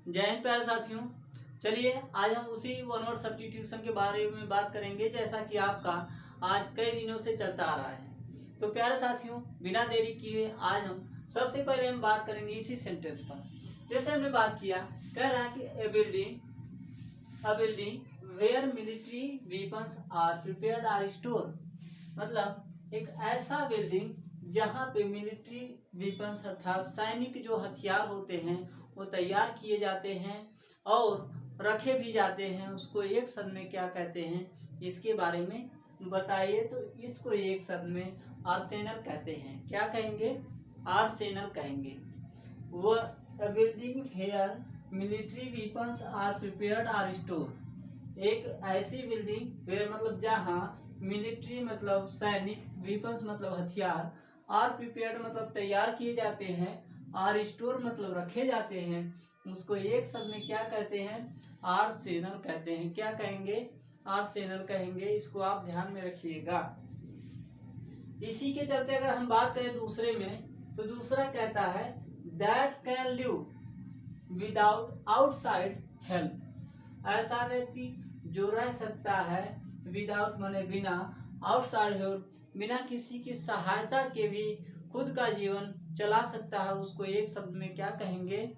जय हिंद प्यारे साथियों। चलिए आज हम उसी वन वर्ड सब्स्टिट्यूशन के बारे में बात करेंगे जैसा कि आपका आज कई दिनों से चलता आ रहा है। तो प्यारे साथियों, बिना देरी किए आज हम सबसे पहले हम बात करेंगे इसी सेंटेंस पर। जैसे हमने बात किया, कह रहा है कि a building where military weapons are prepared are store. मतलब एक ऐसा बिल्डिंग जहाँ पे मिलिट्री वेपन्स अर्थात सैनिक जो हथियार होते हैं वो तैयार किए जाते हैं और रखे भी जाते हैं, उसको एक शब्द में क्या कहते हैं, इसके बारे में बताइए। तो इसको एक शब्द में आर्सेनल कहते हैं। क्या कहेंगे? आर्सेनल कहेंगे। वो building where military weapons are prepared are store. एक ऐसी बिल्डिंग वेयर मतलब जहाँ मिलिट्री मतलब सैनिक, वेपन्स मतलब हथियार, आर प्रिपेयर्ड मतलब तैयार किए जाते हैं, आर स्टोर मतलब रखे जाते हैं, उसको एक शब्द में क्या कहते हैं? आर्सेनल कहते हैं। क्या कहेंगे? आर्सेनल कहेंगे। इसको आप ध्यान में रखिएगा। इसी के चलते अगर हम बात करें दूसरे में, तो दूसरा कहता है that can live without outside help. ऐसा व्यक्ति जो रह सकता है विदाउट माने बिना, आउटसाइड हेल्प बिना किसी की सहायता के भी खुद का जीवन चला सकता है, उसको एक शब्द में क्या कहेंगे?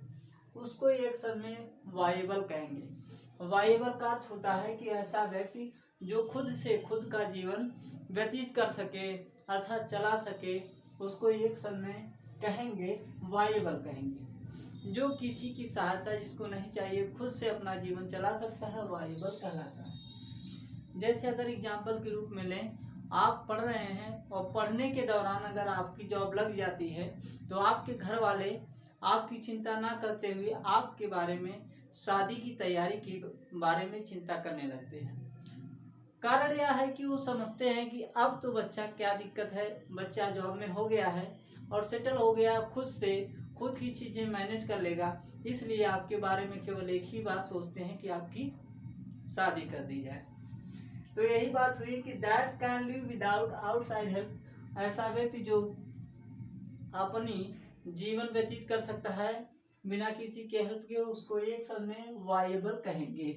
उसको एक शब्द में वायबल कहेंगे। वायबल का अर्थ होता है कि ऐसा व्यक्ति जो खुद से खुद का जीवन व्यतीत कर सके अर्थात चला सके, उसको एक शब्द में कहेंगे वायबल कहेंगे। जो किसी की सहायता जिसको नहीं चाहिए खुद से अपना जीवन चला सकता है, वायबल कहलाता है। जैसे अगर एग्जाम्पल के रूप में लें, आप पढ़ रहे हैं और पढ़ने के दौरान अगर आपकी जॉब लग जाती है तो आपके घर वाले आपकी चिंता ना करते हुए आपके बारे में शादी की तैयारी के बारे में चिंता करने लगते हैं। कारण यह है कि वो समझते हैं कि अब तो बच्चा क्या दिक्कत है, बच्चा जॉब में हो गया है और सेटल हो गया, खुद से खुद की चीज़ें मैनेज कर लेगा, इसलिए आपके बारे में केवल एक ही बात सोचते हैं कि आपकी शादी कर दी जाए। तो यही बात हुई कि that can live without outside help. ऐसा व्यक्ति जो अपनी जीवन व्यतीत कर सकता है बिना किसी के हेल्प के, उसको एक शब्द में वायबल कहेंगे।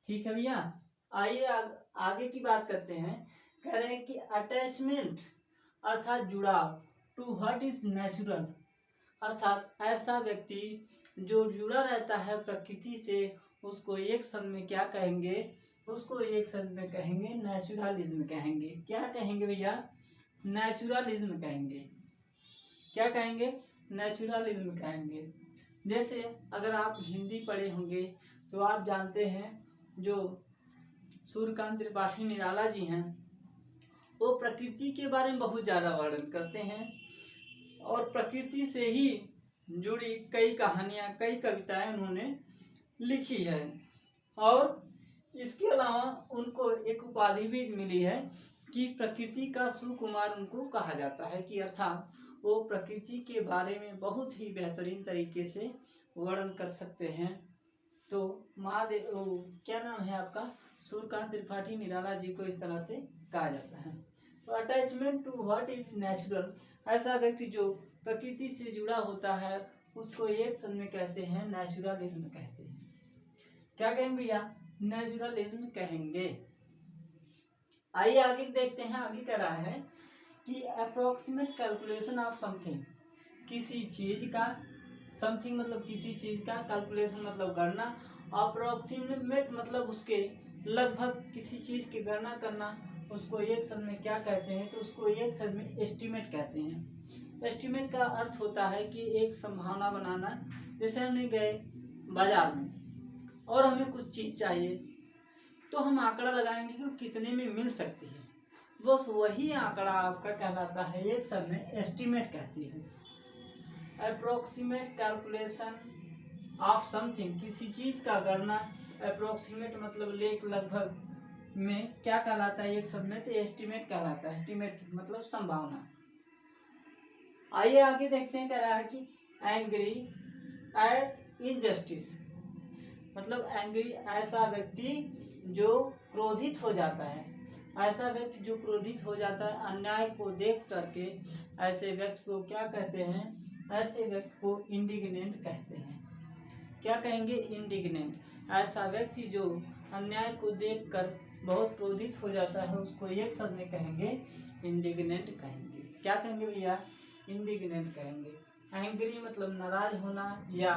ठीक है भैया, आइए आगे की बात करते हैं। कह रहे हैं कि अटैचमेंट अर्थात जुड़ाव टू व्हाट इज नेचुरल। अर्थात ऐसा व्यक्ति जो जुड़ा रहता है प्रकृति से, उसको एक शब्द में क्या कहेंगे? उसको एक शब्द में कहेंगे नेचुरलिज्म कहेंगे। क्या कहेंगे भैया? नेचुरलिज्म कहेंगे। क्या कहेंगे? नेचुरलिज्म कहेंगे। जैसे अगर आप हिंदी पढ़े होंगे तो आप जानते हैं जो सूर्यकांत त्रिपाठी निराला जी हैं, वो प्रकृति के बारे में बहुत ज़्यादा वर्णन करते हैं और प्रकृति से ही जुड़ी कई कहानियाँ, कई कविताएं उन्होंने लिखी है। और इसके अलावा उनको एक उपाधि भी मिली है कि प्रकृति का सुकुमार उनको कहा जाता है, कि अर्थात वो प्रकृति के बारे में बहुत ही बेहतरीन तरीके से वर्णन कर सकते हैं। तो महादेव, क्या नाम है आपका? सूर्यकांत त्रिपाठी निराला जी को इस तरह से कहा जाता है। तो attachment to what is natural, ऐसा व्यक्ति जो प्रकृति से जुड़ा होता है उसको एक शब्द में कहते हैं नेचुरलिज्म कहते हैं। क्या कहेंगे भैया? नेचुरलिज्म कहेंगे। आइए आगे देखते हैं। आगे कह रहा है कि अप्रोक्सीमेट कैलकुलेशन ऑफ समथिंग, किसी चीज का, समथिंग मतलब किसी चीज का, कैलकुलेशन मतलब गणना, अप्रोक्सीमेट मतलब उसके लगभग किसी चीज की गणना करना, उसको एक शब्द में क्या कहते हैं? तो उसको एक शब्द में एस्टिमेट कहते हैं। एस्टिमेट का अर्थ होता है कि एक संभावना बनाना। जैसे हमने गए बाजार में और हमें कुछ चीज़ चाहिए तो हम आंकड़ा लगाएंगे कि कितने में मिल सकती है, बस वही आंकड़ा आपका कहलाता है, एक शब्द में एस्टिमेट कहती है। अप्रोक्सीमेट कैलकुलेशन ऑफ समथिंग, किसी चीज का गणना, अप्रोक्सीमेट मतलब लेख लगभग में क्या कहलाता है? एक शब्द में तो एस्टिमेट कहलाता है। एस्टिमेट मतलब संभावना। आइए आगे देखते हैं। कह रहा है कि एंग्री एट इनजस्टिस, मतलब एंग्री ऐसा व्यक्ति जो क्रोधित हो जाता है, ऐसा व्यक्ति जो क्रोधित हो जाता है अन्याय को देख करके, ऐसे व्यक्ति को क्या कहते हैं? ऐसे व्यक्ति को इंडिग्नेंट कहते हैं। क्या कहेंगे? इंडिग्नेंट। ऐसा व्यक्ति जो अन्याय को देखकर बहुत क्रोधित हो जाता है उसको एक शब्द में कहेंगे इंडिग्नेंट कहेंगे। क्या कहेंगे भैया? इंडिग्नेंट कहेंगे। एंग्री मतलब नाराज होना या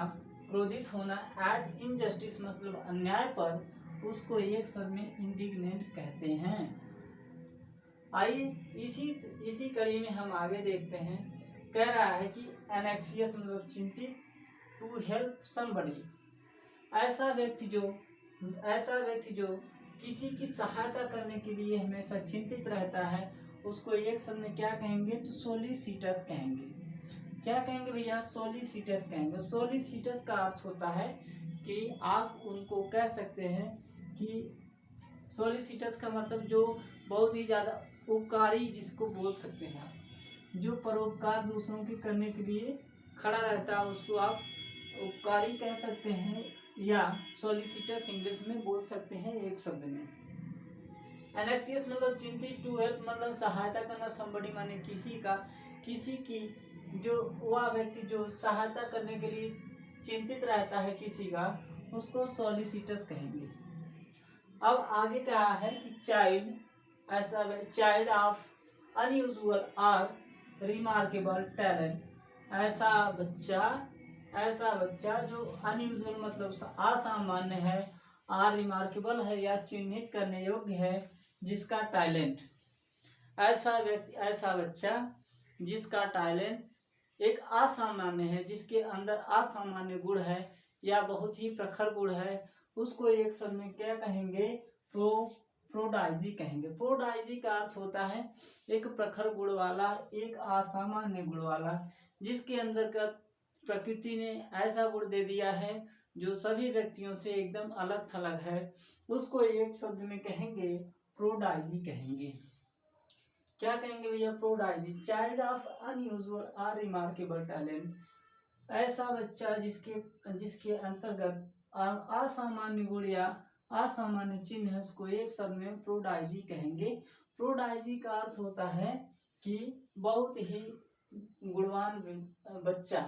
क्रोधित होना, एट इनजस्टिस मतलब अन्याय पर, उसको एक शब्द में इंडिग्नेंट कहते हैं। आइए इसी कड़ी में हम आगे देखते हैं। कह रहा है कि एनेक्सियस मतलब चिंतित, टू हेल्प समबडी। ऐसा व्यक्ति जो किसी की सहायता करने के लिए हमेशा चिंतित रहता है उसको एक शब्द में क्या कहेंगे? तो सोलिसिटस कहेंगे। क्या कहेंगे भैया? सोलिसिटस कहेंगे। सोलिसिटस का अर्थ होता है कि आप उनको कह सकते हैं कि सोलिसिटस का मतलब जो बहुत ही ज़्यादा उपकारी, जिसको बोल सकते हैं आप, जो परोपकार दूसरों के करने के लिए खड़ा रहता है उसको आप उपकारी कह सकते हैं, या सोलिसिटस इंग्लिश में बोल सकते हैं एक शब्द में। एनेक्सियस मतलब चिंतित, टू हेल्प मतलब सहायता करना, समबडी माने किसी की जो वह व्यक्ति जो सहायता करने के लिए चिंतित रहता है किसी का, उसको सोलिसिटस कहेंगे। अब आगे कहा है कि चाइल्ड ऑफ अनयूजुअल और रिमार्केबल टैलेंट। ऐसा बच्चा जो अनयूजुअल मतलब असामान्य है, और रिमार्केबल है या चिन्हित करने योग्य है, जिसका टैलेंट। ऐसा बच्चा जिसका टैलेंट एक असामान्य है, जिसके अंदर असामान्य गुण है या बहुत ही प्रखर गुण है, उसको एक शब्द में क्या कहेंगे? प्रोडाइजी कहेंगे। प्रोडाइजी का अर्थ होता है एक प्रखर गुण वाला, एक असामान्य गुण वाला, जिसके अंदर का प्रकृति ने ऐसा गुण दे दिया है जो सभी व्यक्तियों से एकदम अलग थलग है, उसको एक शब्द में कहेंगे प्रोडाइजी कहेंगे। क्या कहेंगे भैया? प्रोडाइजी। चाइल्ड ऑफ अनयूजुअल और रिमार्केबल टैलेंट। ऐसा बच्चा जिसके अंतर्गत असामान्य गुण या असामान्य चिन्ह है, उसको एक शब्द में प्रोडाइजी कहेंगे। प्रोडाइजी का अर्थ होता है कि बहुत ही गुणवान बच्चा।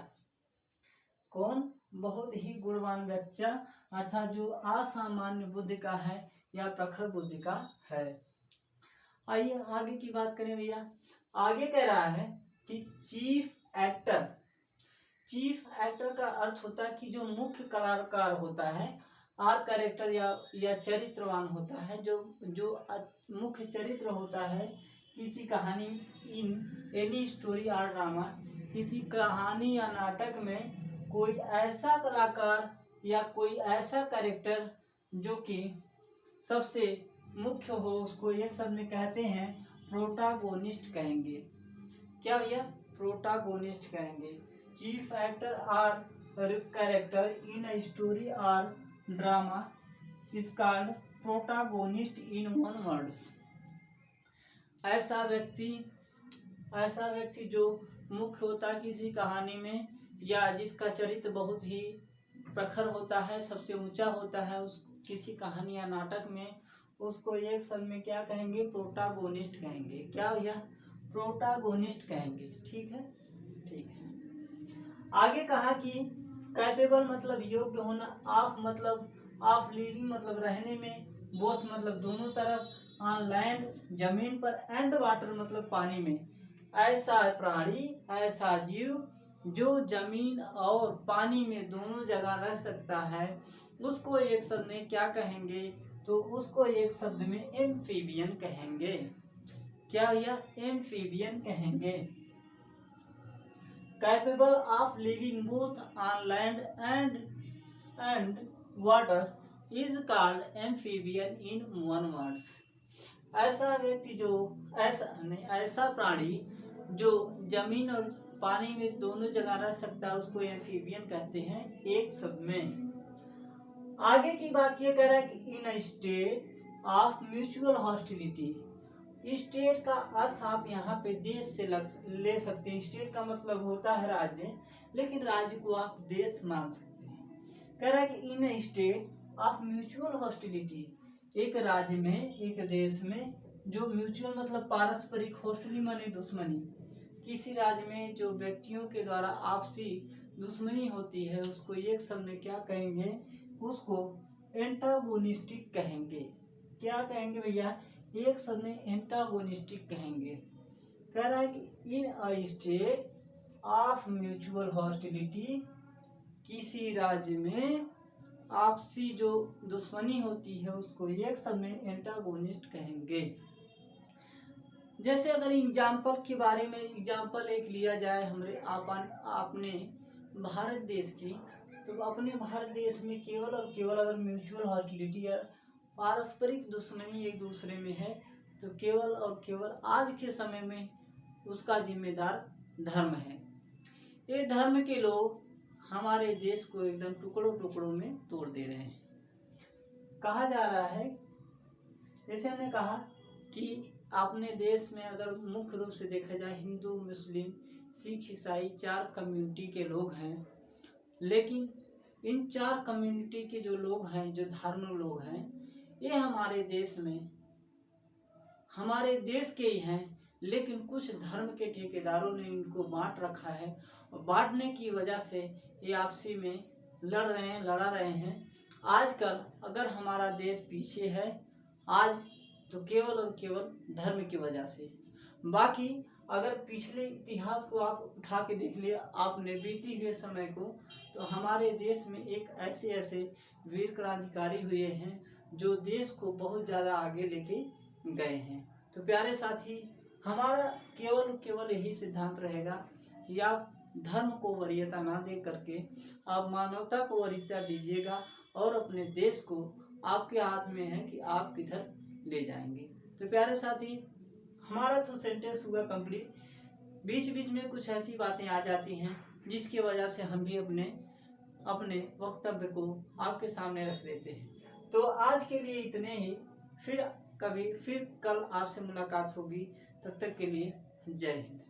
कौन? बहुत ही गुणवान बच्चा, अर्थात जो असामान्य बुद्धि का है या प्रखर बुद्धि का है। आइए आगे की बात करें भैया। आगे कह रहा है कि चीफ एक्टर का अर्थ होता है कि जो मुख्य कलाकार होता है, आर कैरेक्टर या चरित्रवान होता है, जो मुख्य चरित्र होता है किसी कहानी, इन एनी स्टोरी और ड्रामा, किसी कहानी या नाटक में कोई ऐसा कलाकार या कोई ऐसा कैरेक्टर जो कि सबसे मुख्य हो, उसको एक शब्द में कहते हैं प्रोटागोनिस्ट कहेंगे। क्या भैया? प्रोटागोनिस्ट कहेंगे। Chief actor or character in a story और drama is called protagonist in one words. ऐसा व्यक्ति जो मुख्य होता है किसी कहानी में, या जिसका चरित्र बहुत ही प्रखर होता है, सबसे ऊंचा होता है उस किसी कहानी या नाटक में, उसको एक शब्द में क्या कहेंगे? प्रोटागोनिस्ट कहेंगे। क्या भैया? प्रोटागोनिस्ट कहेंगे। ठीक है। आगे कहा कि कैपेबल मतलब योग्य होना, ऑफ लिविंग मतलब रहने में, बोथ मतलब दोनों तरफ, ऑन लैंड जमीन पर, एंड वाटर मतलब पानी में। ऐसा प्राणी, ऐसा जीव जो जमीन और पानी में दोनों जगह रह सकता है, उसको एक शब्द में क्या कहेंगे? तो उसको एक शब्द में एम्फीबियन कहेंगे। क्या भैया? एम्फीबियन कहेंगे। Capable of living both on land and water is called amphibian in one words. ऐसा प्राणी जो जमीन और पानी में दोनों जगह रह सकता है, उसको एम्फीबियन कहते हैं एक शब्द में। आगे की बात ये कह रहा है कि in a state of mutual hostility. State का अर्थ आप यहाँ पे देश से ले सकते हैं। स्टेट का मतलब होता है राज्य, लेकिन राज्य को आप देश मान सकते हैं। कह रहा है कि in a state of mutual hostility, एक राज्य में, एक देश में जो म्यूचुअल मतलब पारस्परिक, हॉस्टिलिटी माने दुश्मनी, किसी राज्य में जो व्यक्तियों के द्वारा आपसी दुश्मनी होती है उसको एक शब्द में क्या कहेंगे, उसको एंटागोनिस्टिक कहेंगे। क्या कहेंगे भैया, एक शब्द में एंटागोनिस्टिक कहेंगे। कह रहा है कि in a state of mutual hostility, किसी राज्य में आपसी जो दुश्मनी होती है उसको एक शब्द में एंटागोनिस्ट कहेंगे। जैसे अगर एग्जाम्पल के बारे में एग्जाम्पल एक लिया जाए हमारे अपने भारत देश की, तो अपने भारत देश में केवल और केवल अगर म्यूचुअल हॉस्टिलिटी या पारस्परिक दुश्मनी एक दूसरे में है तो केवल और केवल आज के समय में उसका जिम्मेदार धर्म है। ये धर्म के लोग हमारे देश को एकदम टुकड़ों टुकड़ों में तोड़ दे रहे हैं। कहा जा रहा है, जैसे हमने कहा कि अपने देश में अगर मुख्य रूप से देखा जाए हिंदू, मुस्लिम, सिख, ईसाई 4 कम्युनिटी के लोग हैं, लेकिन इन 4 कम्युनिटी के जो लोग हैं, जो धार्मिक लोग हैं, ये हमारे देश में हमारे देश के ही हैं, लेकिन कुछ धर्म के ठेकेदारों ने इनको बांट रखा है और बांटने की वजह से ये आपसी में लड़ा रहे हैं। आजकल अगर हमारा देश पीछे है आज तो केवल और केवल धर्म की वजह से। बाकी अगर पिछले इतिहास को आप उठा के देख लिया आपने बीती हुए समय को, तो हमारे देश में एक ऐसे वीर क्रांतिकारी हुए हैं जो देश को बहुत ज़्यादा आगे लेके गए हैं। तो प्यारे साथी, हमारा केवल यही सिद्धांत रहेगा कि आप धर्म को वरीयता ना दे करके आप मानवता को वरीयता दीजिएगा और अपने देश को आपके हाथ में है कि आप किधर ले जाएंगे। तो प्यारे साथी, हमारा तो सेंटेंस हुआ कंप्लीट। बीच बीच में कुछ ऐसी बातें आ जाती हैं जिसकी वजह से हम भी अपने वक्तव्य को आपके सामने रख देते हैं। तो आज के लिए इतने ही, फिर कल आपसे मुलाकात होगी। तब तक के लिए जय हिंद।